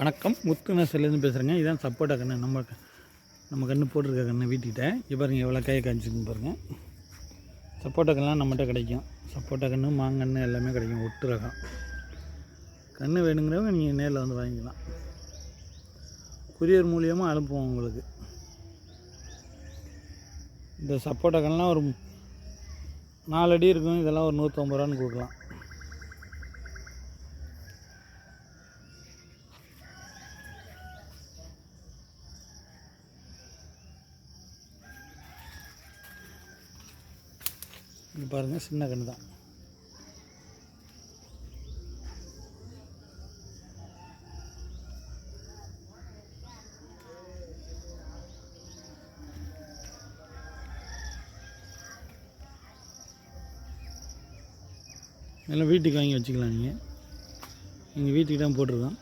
வணக்கம், முத்து நர்சரிலேருந்து பேசுகிறேங்க. இதான் சப்போட்டா கன்று. நம்ம கன்று போட்டிருக்க கன்று வீட்டுக்கிட்ட இப்போ பாருங்கள் எவ்வளோ காயை காய்ச்சின்னு பாருங்கள். சப்போட்டா கன்றுலாம் நம்மகிட்ட கிடைக்கும். சப்போட்டா கன்று, மாங்கன்று எல்லாமே கிடைக்கும். ஒட்டு ரகம் கன்று வேணுங்கிறவங்க நீங்கள் நேரில் வந்து வாங்கிக்கலாம். கொரியர் மூலியமாக அனுப்புவோம் உங்களுக்கு. இந்த சப்போட்டா கன்றுலாம் ஒரு 4 அடி இருக்கும். இதெல்லாம் ஒரு 150 ரூபான்னு கொடுக்கலாம். இது பாருங்கள், சின்ன கன்று தான். இதெல்லாம் வீட்டுக்கு வாங்கி வச்சுக்கலாம். நீங்கள் எங்கள் வீட்டுக்கு தான் போட்டிருக்கோம்.